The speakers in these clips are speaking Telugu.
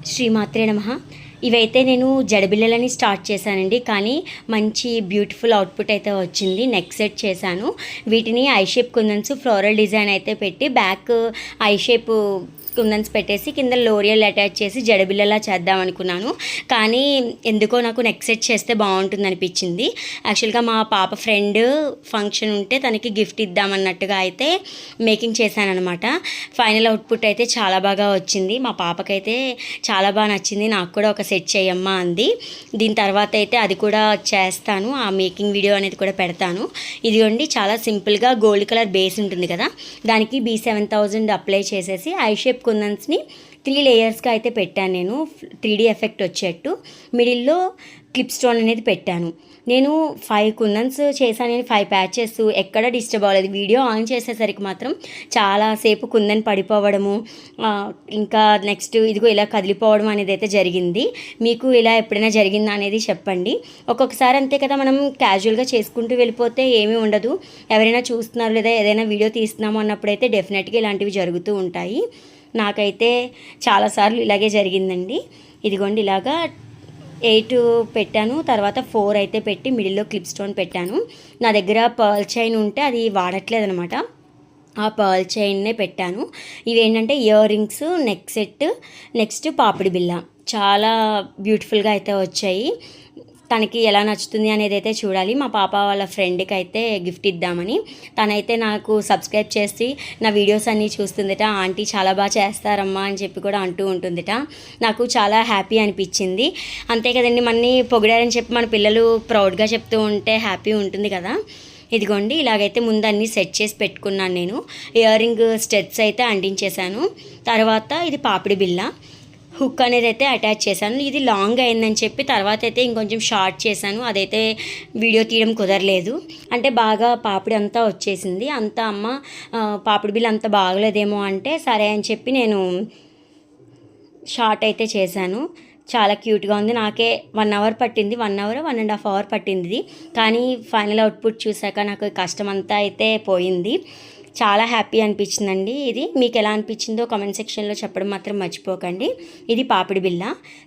శ్రీమాత్రే నమః. ఇవైతే నేను జడబిళ్ళలని స్టార్ట్ చేశానండి. కానీ మంచి బ్యూటిఫుల్ అవుట్పుట్ అయితే వచ్చింది. నెక్ సెట్ చేశాను. వీటిని I shape kundans floral design అయితే పెట్టి బ్యాక్ ఐ షేప్ కుందన్స్ పెట్టేసి కింద లోరియల్ అటాచ్ చేసి జడబిళ్ళలా చేద్దాం అనుకున్నాను. కానీ ఎందుకో నాకు నెక్ సెట్ చేస్తే బాగుంటుంది అనిపించింది. యాక్చువల్గా మా పాప ఫ్రెండ్ ఫంక్షన్ ఉంటే తనకి గిఫ్ట్ ఇద్దామన్నట్టుగా అయితే మేకింగ్ చేశాను అనమాట. ఫైనల్ అవుట్పుట్ అయితే చాలా బాగా వచ్చింది. మా పాపకైతే చాలా బాగా నచ్చింది. నాకు కూడా ఒక సెట్ చేయమ్మా అంది. దీని తర్వాత అయితే అది కూడా చేస్తాను. ఆ మేకింగ్ వీడియో అనేది కూడా పెడతాను. ఇదిగోండి, చాలా సింపుల్గా గోల్డ్ కలర్ బేస్ ఉంటుంది కదా, దానికి B7000 అప్లై చేసేసి ఐ షేప్ కుందన్స్ని 3 లేయర్స్గా అయితే పెట్టాను. నేను 3D ఎఫెక్ట్ వచ్చేట్టు మిడిల్లో క్లిప్ స్టోన్ అనేది పెట్టాను. నేను 5 కుందన్స్ చేశాను. నేను 5 ప్యాచెస్ ఎక్కడ డిస్టర్బ్ అవ్వలేదు. వీడియో ఆన్ చేసేసరికి మాత్రం చాలాసేపు కుందన్ పడిపోవడము, ఇంకా నెక్స్ట్ ఇదిగో ఇలా కదిలిపోవడం అనేది అయితే జరిగింది. మీకు ఇలా ఎప్పుడైనా జరిగిందా అనేది చెప్పండి. ఒక్కొక్కసారి అంతే కదా, మనం క్యాజువల్గా చేసుకుంటూ వెళ్ళిపోతే ఏమీ ఉండదు. ఎవరైనా చూస్తున్నారు లేదా ఏదైనా వీడియో తీస్తున్నాము అన్నప్పుడైతే డెఫినెట్గా ఇలాంటివి జరుగుతూ ఉంటాయి. నాకైతే చాలాసార్లు ఇలాగే జరిగిందండి. ఇదిగోండి, ఇలాగా 8 పెట్టాను. తర్వాత 4 అయితే పెట్టి మిడిల్లో క్లిప్ స్టోన్ పెట్టాను. నా దగ్గర పర్ల్ చైన్ ఉంటే అది వాడట్లేదనమాట. ఆ పర్ల్ చైన్నే పెట్టాను. ఇవేంటంటే ear rings, neck set, next పాపిడి బిళ్ళ. చాలా బ్యూటిఫుల్గా అయితే వచ్చాయి. తనకి ఎలా నచ్చుతుంది అనేది అయితే చూడాలి. మా పాప వాళ్ళ ఫ్రెండ్కి అయితే గిఫ్ట్ ఇద్దామని తనైతే నాకు సబ్స్క్రైబ్ చేసి నా వీడియోస్ అన్నీ చూస్తుందిట. ఆంటీ చాలా బాగా చేస్తారమ్మా అని చెప్పి కూడా అంటూ ఉంటుందిట. నాకు చాలా హ్యాపీ అనిపించింది. అంతే కదండి, మనని పొగిడారని చెప్పి మన పిల్లలు ప్రౌడ్గా చెప్తూ ఉంటే హ్యాపీ ఉంటుంది కదా. ఇదిగోండి, ఇలాగైతే ముందు అన్నీ సెట్ చేసి పెట్టుకున్నాను. నేను ఇయర్ రింగ్ స్టెప్స్ అయితే అంటించేశాను. తర్వాత ఇది పాపిడి బిళ్ళ హుక్ అనేది అయితే అటాచ్ చేశాను. ఇది లాంగ్ అయిందని చెప్పి తర్వాత అయితే ఇంకొంచెం షార్ట్ చేశాను. అదైతే వీడియో తీయడం కుదరలేదు. అంటే బాగా పాపిడి అంతా వచ్చేసింది. అంతా అమ్మ పాపిడి బిళ్ళ అంత బాగలేదేమో అంటే సరే అని చెప్పి నేను షార్ట్ అయితే చేశాను. చాలా క్యూట్గా ఉంది. నాకే 1 అవర్ పట్టింది. 1 అవర్ 1.5 అవర్ పట్టింది. కానీ ఫైనల్ అవుట్పుట్ చూసాక నాకు కష్టం అంతా అయితే పోయింది. చాలా హ్యాపీ అనిపించిందండి. ఇది మీకు ఎలా అనిపించిందో కామెంట్ సెక్షన్లో చెప్పడం మాత్రం మర్చిపోకండి. ఇది పాపిడి బిళ్ళ.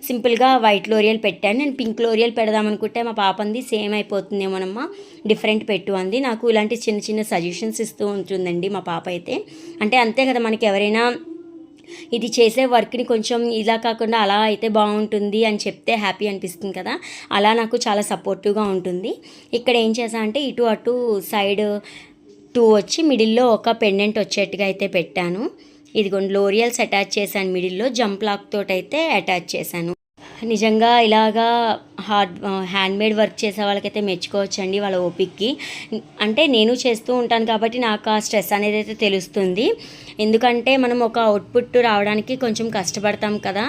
సింపుల్గా వైట్ లోరియల్ పెట్టాను. నేను పింక్ లోరియల్ పెడదామనుకుంటే మా పాప అంది సేమ్ అయిపోతుందేమోనమ్మా, డిఫరెంట్ పెట్టు అంది. నాకు ఇలాంటి చిన్న చిన్న సజెషన్స్ ఇస్తూ ఉంటుందండి మా పాప అయితే. అంటే అంతే కదా, మనకి ఎవరైనా ఇది చేసే వర్క్ని కొంచెం ఇలా కాకుండా అలా అయితే బాగుంటుంది అని చెప్తే హ్యాపీ అనిపిస్తుంది కదా. అలా నాకు చాలా సపోర్టివ్గా ఉంటుంది. ఇక్కడ ఏం చేశా అంటే ఇటు అటు సైడ్ 2 వచ్చి మిడిల్లో ఒక పెండెంట్ వచ్చేట్టుగా అయితే పెట్టాను. ఇదిగోండి, లోరియల్స్ అటాచ్ చేశాను. మిడిల్లో జంప్ లాక్ తోటి అయితే అటాచ్ చేశాను. నిజంగా ఇలాగా హ్యాండ్మేడ్ వర్క్ చేసే వాళ్ళకైతే మెచ్చుకోవచ్చండి వాళ్ళ ఓపిక్కి. అంటే నేను చేస్తూ ఉంటాను కాబట్టి నాకు ఆ స్ట్రెస్ అనేది అయితే తెలుస్తుంది. ఎందుకంటే మనం ఒక అవుట్పుట్ రావడానికి కొంచెం కష్టపడతాం కదా,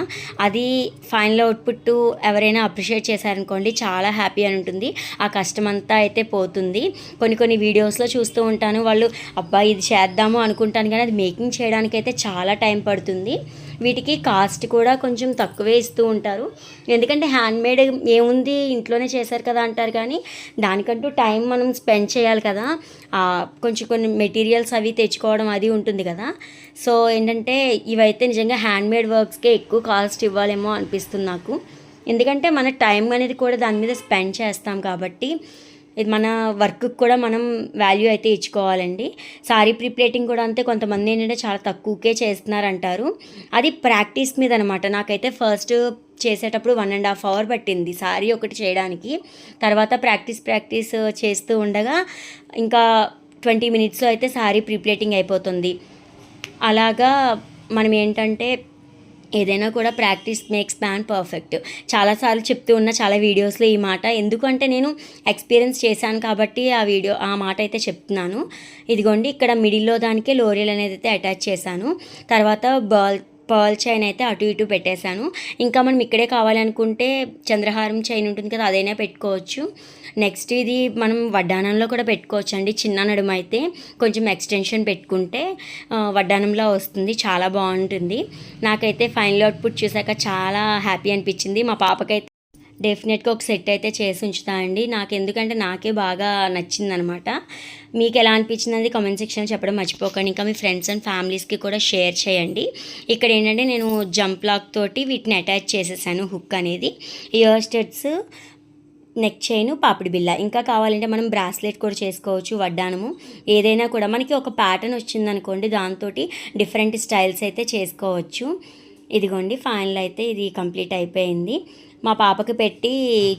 అది ఫైనల్ అవుట్పుట్ ఎవరైనా అప్రిషియేట్ చేశారనుకోండి చాలా హ్యాపీ అని ఉంటుంది. ఆ కష్టం అంతా అయితే పోతుంది. కొన్ని వీడియోస్లో చూస్తూ ఉంటాను, వాళ్ళు అబ్బాయి ఇది చేద్దాము అనుకుంటాను కానీ అది మేకింగ్ చేయడానికి అయితే చాలా టైం పడుతుంది. వీటికి కాస్ట్ కూడా కొంచెం తక్కువే ఇస్తూ ఉంటారు. ఎందుకంటే హ్యాండ్మేడ్ ఏముంది ఇంట్లోనే చేశారు కదా అంటారు, కానీ దానికంటూ టైం మనం స్పెండ్ చేయాలి కదా. కొన్ని మెటీరియల్స్ అవి తెచ్చుకోవడం అది ఉంటుంది కదా. సో ఏంటంటే ఇవైతే నిజంగా హ్యాండ్మేడ్ వర్క్స్కే ఎక్కువ కాస్ట్ ఇవ్వాలేమో అనిపిస్తుంది నాకు. ఎందుకంటే మన టైం అనేది కూడా దాని మీద స్పెండ్ చేస్తాం కాబట్టి ఇది మన వర్క్కి కూడా మనం వాల్యూ అయితే ఇచ్చుకోవాలండి. సారీ ప్రీప్లేటింగ్ కూడా అంతే. కొంతమంది ఏంటంటే చాలా తక్కువకే చేస్తున్నారంటారు. అది ప్రాక్టీస్ మీద అనమాట. నాకైతే ఫస్ట్ చేసేటప్పుడు 1.5 అవర్ పట్టింది సారీ ఒకటి చేయడానికి. తర్వాత ప్రాక్టీస్ చేస్తూ ఉండగా ఇంకా 20 మినిట్స్లో అయితే సారీ ప్రీప్లేటింగ్ అయిపోతుంది. అలాగా మనం ఏంటంటే ఏదైనా కూడా ప్రాక్టీస్ మేక్స్ మ్యాన్ పర్ఫెక్ట్. చాలాసార్లు చెప్తూ ఉన్న చాలా వీడియోస్లో ఈ మాట. ఎందుకంటే నేను ఎక్స్పీరియన్స్ చేశాను కాబట్టి ఆ మాట అయితే చెప్తున్నాను. ఇదిగోండి, ఇక్కడ మిడిల్లో దానికే లోరియల్ అనేది అయితే అటాచ్ చేశాను. తర్వాత పర్ల్ చైన్ అయితే అటు ఇటు పెట్టేశాను. ఇంకా మనం ఇక్కడే కావాలనుకుంటే చంద్రహారం చైన్ ఉంటుంది కదా, అదైనా పెట్టుకోవచ్చు. నెక్స్ట్ ఇది మనం వడ్డానంలో కూడా పెట్టుకోవచ్చు అండి. చిన్న నడుము అయితే కొంచెం ఎక్స్టెన్షన్ పెట్టుకుంటే వడ్డానంలో వస్తుంది, చాలా బాగుంటుంది. నాకైతే ఫైనల్ అవుట్పుట్ చూసాక చాలా హ్యాపీ అనిపించింది. మా పాపకైతే డెఫినెట్గా ఒక సెట్ అయితే చేసి ఉంచుతా అండి. నాకు ఎందుకంటే నాకే బాగా నచ్చిందనమాట. మీకు ఎలా అనిపించింది కామెంట్ సెక్షన్లో చెప్పడం మర్చిపోకండి. ఇంకా మీ ఫ్రెండ్స్ అండ్ ఫ్యామిలీస్కి కూడా షేర్ చేయండి. ఇక్కడ ఏంటంటే నేను జంప్ లాక్ తోటి వీటిని అటాచ్ చేసేసాను, హుక్ అనేది. ఇయర్ స్టడ్స్, నెక్ చైన్, పాపిడి బిల్ల. ఇంకా కావాలంటే మనం బ్రాస్లెట్ కూడా చేసుకోవచ్చు, వడ్డానము, ఏదైనా కూడా. మనకి ఒక ప్యాటర్న్ వచ్చిందనుకోండి, దాంతో డిఫరెంట్ స్టైల్స్ అయితే చేసుకోవచ్చు. ఇదిగోండి ఫైనల్ అయితే ఇది కంప్లీట్ అయిపోయింది. మా పాపకి పెట్టి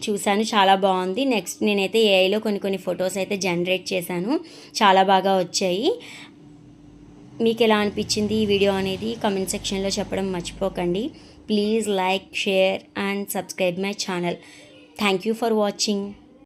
చూశాను, చాలా బాగుంది. నెక్స్ట్ నేనైతే ఏఐలో కొన్ని ఫొటోస్ అయితే జనరేట్ చేశాను, చాలా బాగా వచ్చాయి. మీకు ఎలా అనిపించింది ఈ వీడియో అనేది కామెంట్ సెక్షన్లో చెప్పడం మర్చిపోకండి. Please like, share and subscribe my channel. Thank you for watching.